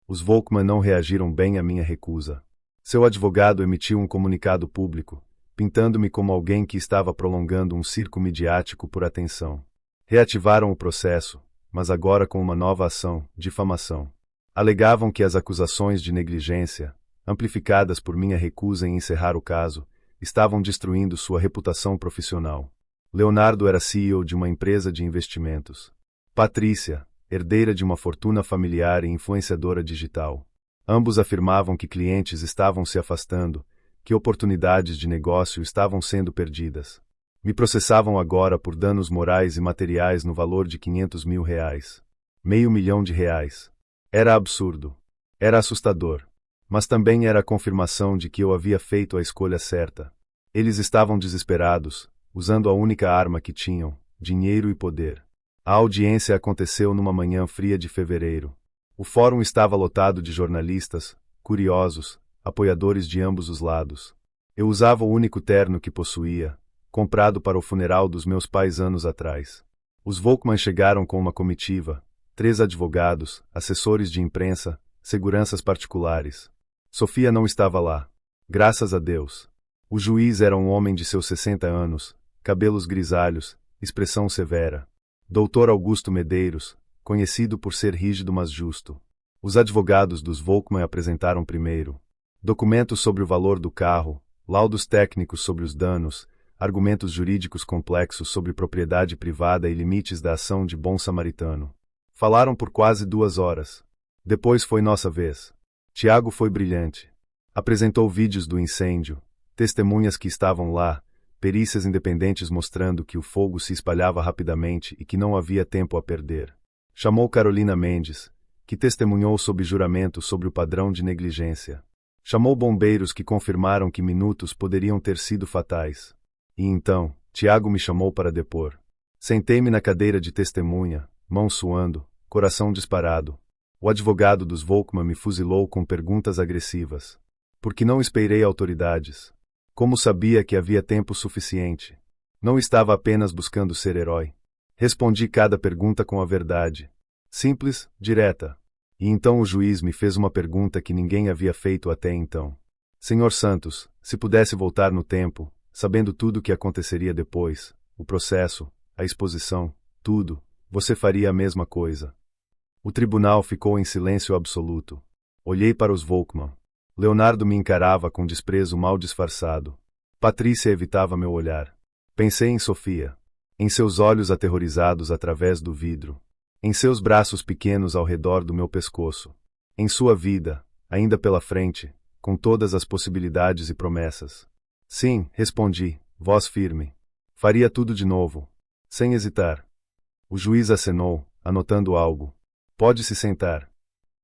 Os Volkmann não reagiram bem à minha recusa. Seu advogado emitiu um comunicado público, pintando-me como alguém que estava prolongando um circo midiático por atenção. Reativaram o processo, mas agora com uma nova ação, difamação. Alegavam que as acusações de negligência, amplificadas por minha recusa em encerrar o caso, estavam destruindo sua reputação profissional. Leonardo era CEO de uma empresa de investimentos. Patrícia, herdeira de uma fortuna familiar e influenciadora digital. Ambos afirmavam que clientes estavam se afastando, que oportunidades de negócio estavam sendo perdidas. Me processavam agora por danos morais e materiais no valor de R$500 mil. R$500 mil. Era absurdo. Era assustador. Mas também era a confirmação de que eu havia feito a escolha certa. Eles estavam desesperados, usando a única arma que tinham, dinheiro e poder. A audiência aconteceu numa manhã fria de fevereiro. O fórum estava lotado de jornalistas, curiosos, apoiadores de ambos os lados. Eu usava o único terno que possuía, comprado para o funeral dos meus pais anos atrás. Os Volkmann chegaram com uma comitiva, 3 advogados, assessores de imprensa, seguranças particulares. Sofia não estava lá. Graças a Deus. O juiz era um homem de seus 60 anos, cabelos grisalhos, expressão severa. Dr. Augusto Medeiros, conhecido por ser rígido mas justo. Os advogados dos Volkmann apresentaram primeiro documentos sobre o valor do carro, laudos técnicos sobre os danos, argumentos jurídicos complexos sobre propriedade privada e limites da ação de bom samaritano. Falaram por quase 2 horas. Depois foi nossa vez. Tiago foi brilhante. Apresentou vídeos do incêndio, testemunhas que estavam lá, perícias independentes mostrando que o fogo se espalhava rapidamente e que não havia tempo a perder. Chamou Carolina Mendes, que testemunhou sob juramento sobre o padrão de negligência. Chamou bombeiros que confirmaram que minutos poderiam ter sido fatais. E então, Tiago me chamou para depor. Sentei-me na cadeira de testemunha, mão suando, coração disparado. O advogado dos Volkmann me fuzilou com perguntas agressivas. Porque não esperei autoridades. Como sabia que havia tempo suficiente? Não estava apenas buscando ser herói. Respondi cada pergunta com a verdade. Simples, direta. E então o juiz me fez uma pergunta que ninguém havia feito até então. Senhor Santos, se pudesse voltar no tempo, sabendo tudo o que aconteceria depois, o processo, a exposição, tudo, você faria a mesma coisa. O tribunal ficou em silêncio absoluto. Olhei para os Volkmann. Leonardo me encarava com desprezo mal disfarçado. Patrícia evitava meu olhar. Pensei em Sofia. Em seus olhos aterrorizados através do vidro. Em seus braços pequenos ao redor do meu pescoço. Em sua vida, ainda pela frente, com todas as possibilidades e promessas. Sim, respondi, voz firme. Faria tudo de novo. Sem hesitar. O juiz acenou, anotando algo. Pode se sentar.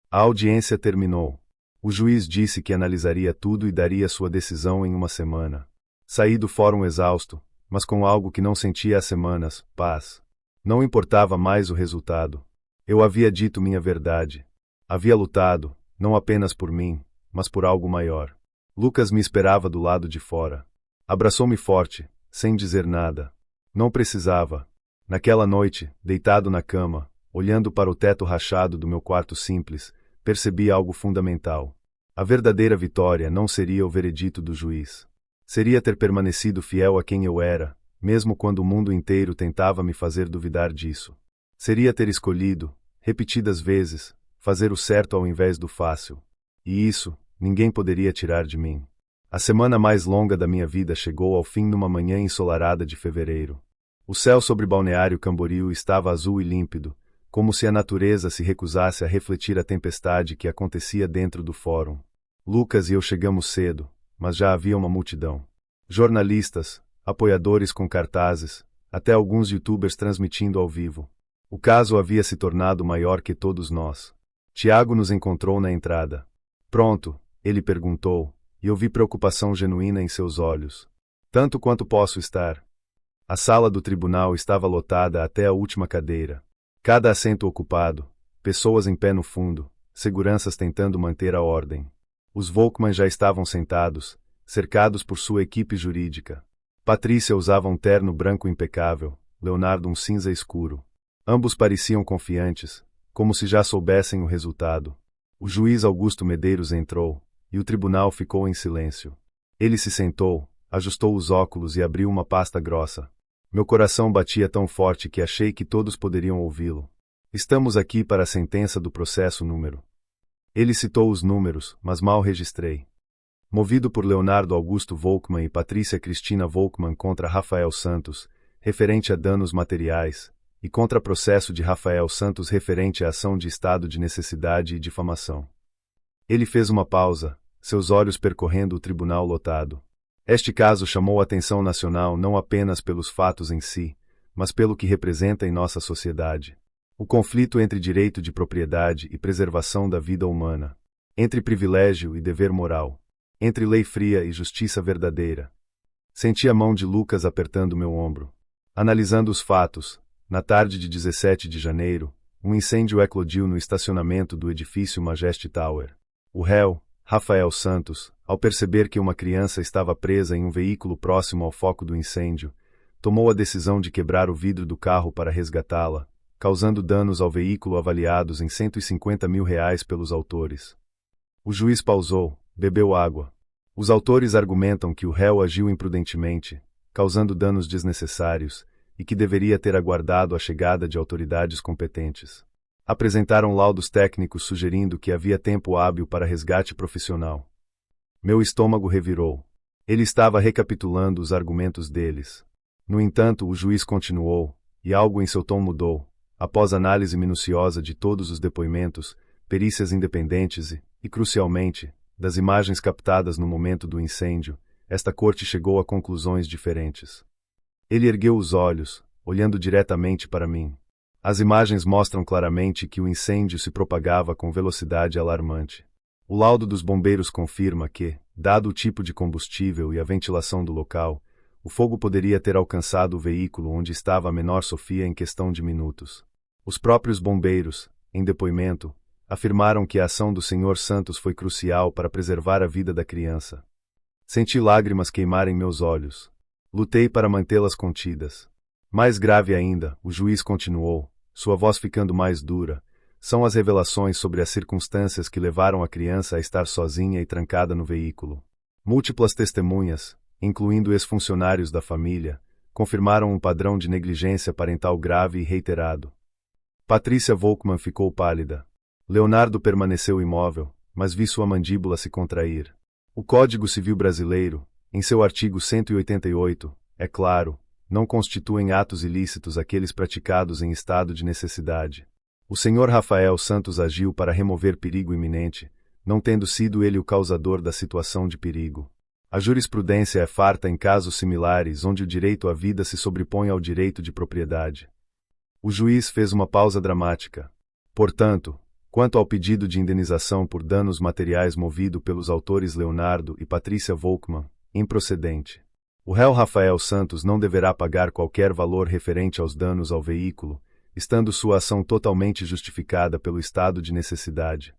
A audiência terminou. O juiz disse que analisaria tudo e daria sua decisão em uma semana. Saí do fórum exausto, mas com algo que não sentia há semanas, paz. Não importava mais o resultado. Eu havia dito minha verdade. Havia lutado, não apenas por mim, mas por algo maior. Lucas me esperava do lado de fora. Abraçou-me forte, sem dizer nada. Não precisava. Naquela noite, deitado na cama, olhando para o teto rachado do meu quarto simples, percebi algo fundamental. A verdadeira vitória não seria o veredito do juiz. Seria ter permanecido fiel a quem eu era, mesmo quando o mundo inteiro tentava me fazer duvidar disso. Seria ter escolhido, repetidas vezes, fazer o certo ao invés do fácil. E isso, ninguém poderia tirar de mim. A semana mais longa da minha vida chegou ao fim numa manhã ensolarada de fevereiro. O céu sobre Balneário Camboriú estava azul e límpido, como se a natureza se recusasse a refletir a tempestade que acontecia dentro do fórum. Lucas e eu chegamos cedo, mas já havia uma multidão. Jornalistas, apoiadores com cartazes, até alguns youtubers transmitindo ao vivo. O caso havia se tornado maior que todos nós. Tiago nos encontrou na entrada. Pronto, ele perguntou, e eu vi preocupação genuína em seus olhos. Tanto quanto posso estar. A sala do tribunal estava lotada até a última cadeira. Cada assento ocupado, pessoas em pé no fundo, seguranças tentando manter a ordem. Os Volkmann já estavam sentados, cercados por sua equipe jurídica. Patrícia usava um terno branco impecável, Leonardo um cinza escuro. Ambos pareciam confiantes, como se já soubessem o resultado. O juiz Augusto Medeiros entrou, e o tribunal ficou em silêncio. Ele se sentou, ajustou os óculos e abriu uma pasta grossa. Meu coração batia tão forte que achei que todos poderiam ouvi-lo. Estamos aqui para a sentença do processo número. Ele citou os números, mas mal registrei. Movido por Leonardo Augusto Volkmann e Patrícia Cristina Volkmann contra Rafael Santos, referente a danos materiais, e contra processo de Rafael Santos referente à ação de estado de necessidade e difamação. Ele fez uma pausa, seus olhos percorrendo o tribunal lotado. Este caso chamou a atenção nacional não apenas pelos fatos em si, mas pelo que representa em nossa sociedade. O conflito entre direito de propriedade e preservação da vida humana. Entre privilégio e dever moral. Entre lei fria e justiça verdadeira. Senti a mão de Lucas apertando meu ombro. Analisando os fatos, na tarde de 17 de janeiro, um incêndio eclodiu no estacionamento do edifício Majesty Tower. O réu, Rafael Santos, ao perceber que uma criança estava presa em um veículo próximo ao foco do incêndio, tomou a decisão de quebrar o vidro do carro para resgatá-la, causando danos ao veículo avaliados em R$ 150 mil pelos autores. O juiz pausou, bebeu água. Os autores argumentam que o réu agiu imprudentemente, causando danos desnecessários, e que deveria ter aguardado a chegada de autoridades competentes. Apresentaram laudos técnicos sugerindo que havia tempo hábil para resgate profissional. Meu estômago revirou. Ele estava recapitulando os argumentos deles. No entanto, o juiz continuou, e algo em seu tom mudou. Após análise minuciosa de todos os depoimentos, perícias independentes e, crucialmente, das imagens captadas no momento do incêndio, esta corte chegou a conclusões diferentes. Ele ergueu os olhos, olhando diretamente para mim. As imagens mostram claramente que o incêndio se propagava com velocidade alarmante. O laudo dos bombeiros confirma que, dado o tipo de combustível e a ventilação do local, o fogo poderia ter alcançado o veículo onde estava a menor Sofia em questão de minutos. Os próprios bombeiros, em depoimento, afirmaram que a ação do Sr. Santos foi crucial para preservar a vida da criança. Senti lágrimas queimarem meus olhos. Lutei para mantê-las contidas. Mais grave ainda, o juiz continuou, sua voz ficando mais dura, são as revelações sobre as circunstâncias que levaram a criança a estar sozinha e trancada no veículo. Múltiplas testemunhas, incluindo ex-funcionários da família, confirmaram um padrão de negligência parental grave e reiterado. Patrícia Volkmann ficou pálida. Leonardo permaneceu imóvel, mas vi sua mandíbula se contrair. O Código Civil Brasileiro, em seu artigo 188, é claro, não constituem atos ilícitos aqueles praticados em estado de necessidade. O Sr. Rafael Santos agiu para remover perigo iminente, não tendo sido ele o causador da situação de perigo. A jurisprudência é farta em casos similares onde o direito à vida se sobrepõe ao direito de propriedade. O juiz fez uma pausa dramática. Portanto, quanto ao pedido de indenização por danos materiais movido pelos autores Leonardo e Patrícia Volkmann, improcedente. O réu Rafael Santos não deverá pagar qualquer valor referente aos danos ao veículo, estando sua ação totalmente justificada pelo estado de necessidade.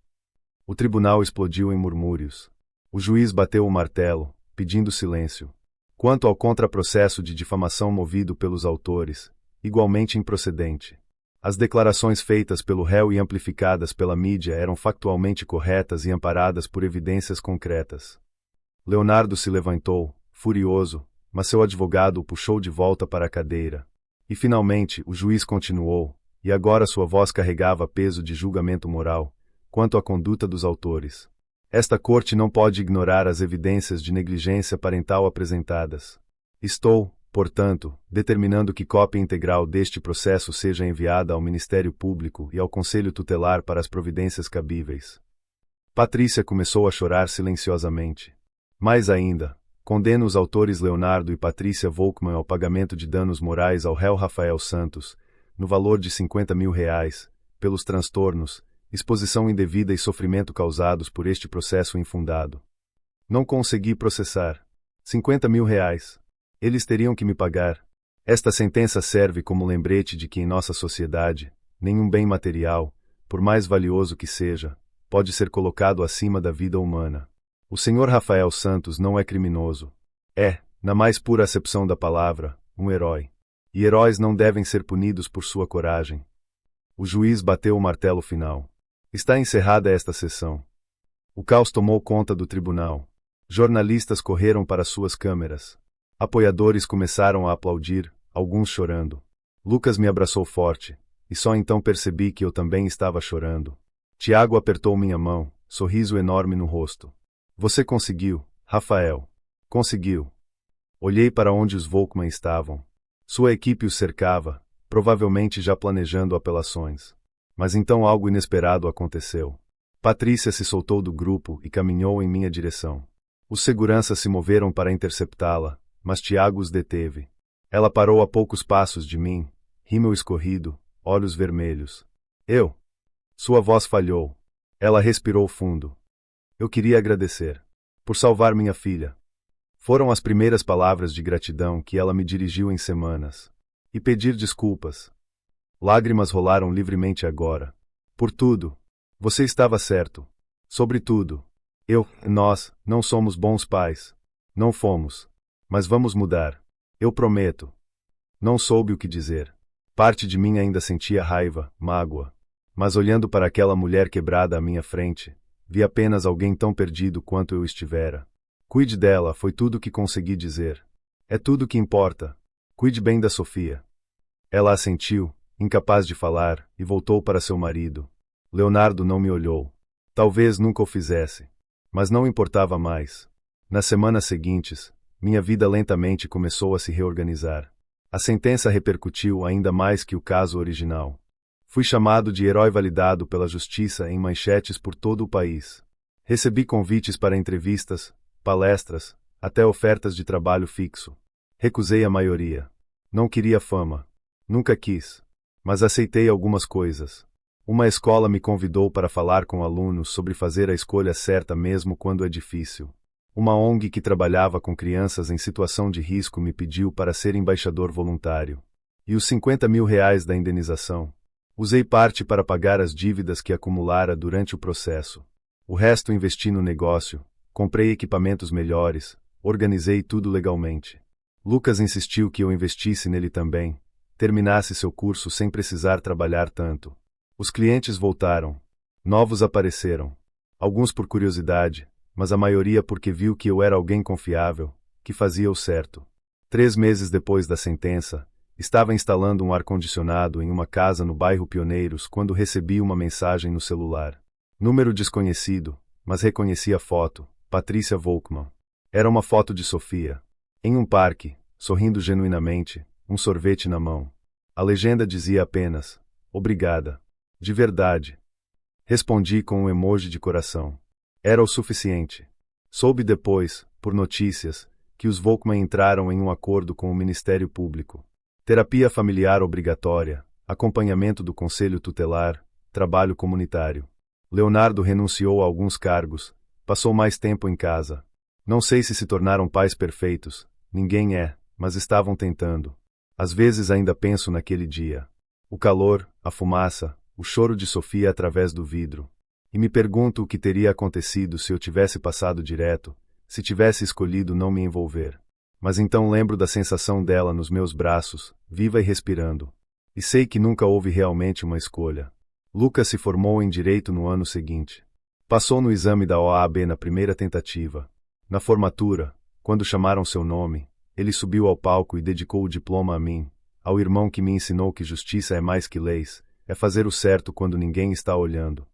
O tribunal explodiu em murmúrios. O juiz bateu o martelo, pedindo silêncio. Quanto ao contraprocesso de difamação movido pelos autores, igualmente improcedente. As declarações feitas pelo réu e amplificadas pela mídia eram factualmente corretas e amparadas por evidências concretas. Leonardo se levantou, furioso, mas seu advogado o puxou de volta para a cadeira. E finalmente o juiz continuou, e agora sua voz carregava peso de julgamento moral, quanto à conduta dos autores. Esta corte não pode ignorar as evidências de negligência parental apresentadas. Estou, portanto, determinando que cópia integral deste processo seja enviada ao Ministério Público e ao Conselho Tutelar para as providências cabíveis. Patrícia começou a chorar silenciosamente. Mais ainda, condeno os autores Leonardo e Patrícia Volkmann ao pagamento de danos morais ao réu Rafael Santos, no valor de R$ 50 mil, pelos transtornos, exposição indevida e sofrimento causados por este processo infundado. Não consegui processar. R$ 50 mil. Eles teriam que me pagar. Esta sentença serve como lembrete de que em nossa sociedade, nenhum bem material, por mais valioso que seja, pode ser colocado acima da vida humana. O Sr. Rafael Santos não é criminoso. É, na mais pura acepção da palavra, um herói. E heróis não devem ser punidos por sua coragem. O juiz bateu o martelo final. Está encerrada esta sessão. O caos tomou conta do tribunal. Jornalistas correram para suas câmeras. Apoiadores começaram a aplaudir, alguns chorando. Lucas me abraçou forte, e só então percebi que eu também estava chorando. Tiago apertou minha mão, sorriso enorme no rosto. Você conseguiu, Rafael. Conseguiu. Olhei para onde os Volkmann estavam. Sua equipe os cercava, provavelmente já planejando apelações. Mas então algo inesperado aconteceu. Patrícia se soltou do grupo e caminhou em minha direção. Os seguranças se moveram para interceptá-la, mas Tiago os deteve. Ela parou a poucos passos de mim, rímel escorrido, olhos vermelhos. Eu? Sua voz falhou. Ela respirou fundo. Eu queria agradecer. Por salvar minha filha. Foram as primeiras palavras de gratidão que ela me dirigiu em semanas. E pedir desculpas. Lágrimas rolaram livremente agora. Por tudo. Você estava certo. Sobretudo. Nós, não somos bons pais. Não fomos. Mas vamos mudar. Eu prometo. Não soube o que dizer. Parte de mim ainda sentia raiva, mágoa. Mas olhando para aquela mulher quebrada à minha frente, vi apenas alguém tão perdido quanto eu estivera. Cuide dela, foi tudo o que consegui dizer. É tudo o que importa. Cuide bem da Sofia. Ela assentiu, incapaz de falar, e voltou para seu marido. Leonardo não me olhou. Talvez nunca o fizesse. Mas não importava mais. Nas semanas seguintes, minha vida lentamente começou a se reorganizar. A sentença repercutiu ainda mais que o caso original. Fui chamado de herói validado pela justiça em manchetes por todo o país. Recebi convites para entrevistas, palestras, até ofertas de trabalho fixo. Recusei a maioria. Não queria fama. Nunca quis. Mas aceitei algumas coisas. Uma escola me convidou para falar com alunos sobre fazer a escolha certa mesmo quando é difícil. Uma ONG que trabalhava com crianças em situação de risco me pediu para ser embaixador voluntário. E os R$ 50 mil da indenização? Usei parte para pagar as dívidas que acumulara durante o processo. O resto investi no negócio, comprei equipamentos melhores, organizei tudo legalmente. Lucas insistiu que eu investisse nele também, terminasse seu curso sem precisar trabalhar tanto. Os clientes voltaram. Novos apareceram. Alguns por curiosidade, mas a maioria porque viu que eu era alguém confiável, que fazia o certo. 3 meses depois da sentença, estava instalando um ar-condicionado em uma casa no bairro Pioneiros quando recebi uma mensagem no celular. Número desconhecido, mas reconheci a foto, Patrícia Volkmann. Era uma foto de Sofia. Em um parque, sorrindo genuinamente, um sorvete na mão. A legenda dizia apenas, obrigada. De verdade. Respondi com um emoji de coração. Era o suficiente. Soube depois, por notícias, que os Volkmann entraram em um acordo com o Ministério Público. Terapia familiar obrigatória, acompanhamento do conselho tutelar, trabalho comunitário. Leonardo renunciou a alguns cargos, passou mais tempo em casa. Não sei se tornaram pais perfeitos, ninguém é, mas estavam tentando. Às vezes ainda penso naquele dia. O calor, a fumaça, o choro de Sofia através do vidro. E me pergunto o que teria acontecido se eu tivesse passado direto, se tivesse escolhido não me envolver. Mas então lembro da sensação dela nos meus braços, viva e respirando. E sei que nunca houve realmente uma escolha. Lucas se formou em Direito no ano seguinte. Passou no exame da OAB na primeira tentativa. Na formatura, quando chamaram seu nome, ele subiu ao palco e dedicou o diploma a mim, ao irmão que me ensinou que justiça é mais que leis, é fazer o certo quando ninguém está olhando.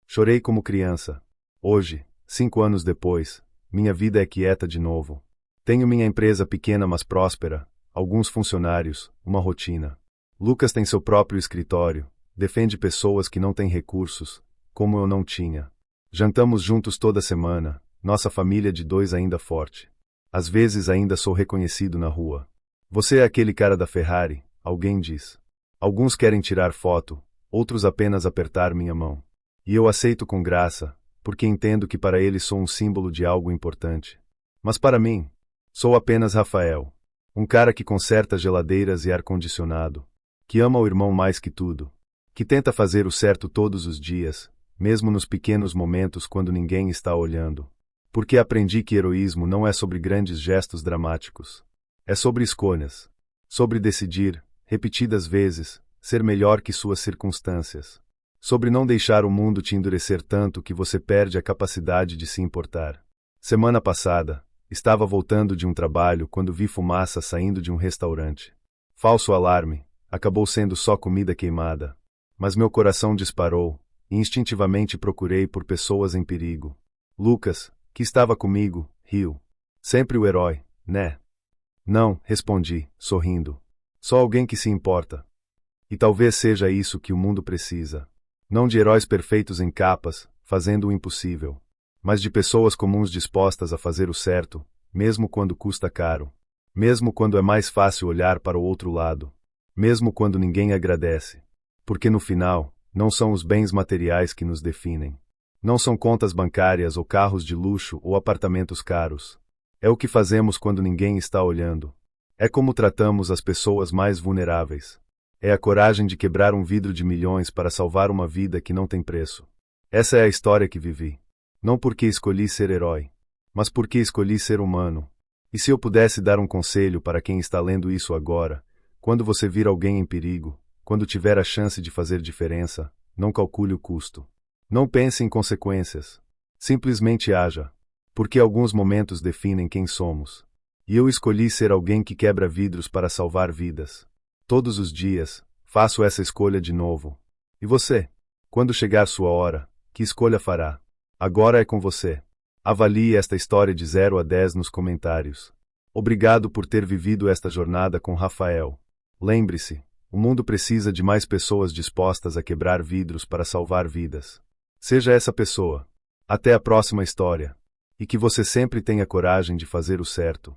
Chorei como criança. Hoje, 5 anos depois, minha vida é quieta de novo. Tenho minha empresa pequena mas próspera, alguns funcionários, uma rotina. Lucas tem seu próprio escritório, defende pessoas que não têm recursos, como eu não tinha. Jantamos juntos toda semana, nossa família de 2 ainda forte. Às vezes ainda sou reconhecido na rua. Você é aquele cara da Ferrari, alguém diz. Alguns querem tirar foto, outros apenas apertar minha mão. E eu aceito com graça, porque entendo que para eles sou um símbolo de algo importante. Mas para mim, sou apenas Rafael. Um cara que conserta geladeiras e ar-condicionado. Que ama o irmão mais que tudo. Que tenta fazer o certo todos os dias, mesmo nos pequenos momentos quando ninguém está olhando. Porque aprendi que heroísmo não é sobre grandes gestos dramáticos. É sobre escolhas. Sobre decidir, repetidas vezes, ser melhor que suas circunstâncias. Sobre não deixar o mundo te endurecer tanto que você perde a capacidade de se importar. Semana passada, estava voltando de um trabalho quando vi fumaça saindo de um restaurante. Falso alarme, acabou sendo só comida queimada. Mas meu coração disparou, e instintivamente procurei por pessoas em perigo. Lucas, que estava comigo, riu. Sempre o herói, né? Não, respondi, sorrindo. Só alguém que se importa. E talvez seja isso que o mundo precisa. Não de heróis perfeitos em capas, fazendo o impossível, mas de pessoas comuns dispostas a fazer o certo, mesmo quando custa caro. Mesmo quando é mais fácil olhar para o outro lado. Mesmo quando ninguém agradece. Porque no final, não são os bens materiais que nos definem. Não são contas bancárias ou carros de luxo ou apartamentos caros. É o que fazemos quando ninguém está olhando. É como tratamos as pessoas mais vulneráveis. É a coragem de quebrar um vidro de milhões para salvar uma vida que não tem preço. Essa é a história que vivi. Não porque escolhi ser herói, mas porque escolhi ser humano. E se eu pudesse dar um conselho para quem está lendo isso agora, Quando você vir alguém em perigo, quando tiver a chance de fazer diferença, não calcule o custo. Não pense em consequências. Simplesmente haja. Porque alguns momentos definem quem somos. E eu escolhi ser alguém que quebra vidros para salvar vidas. Todos os dias, faço essa escolha de novo. E você? Quando chegar sua hora, que escolha fará? Agora é com você. Avalie esta história de 0 a 10 nos comentários. Obrigado por ter vivido esta jornada com Rafael. Lembre-se, o mundo precisa de mais pessoas dispostas a quebrar vidros para salvar vidas. Seja essa pessoa. Até a próxima história. E que você sempre tenha coragem de fazer o certo.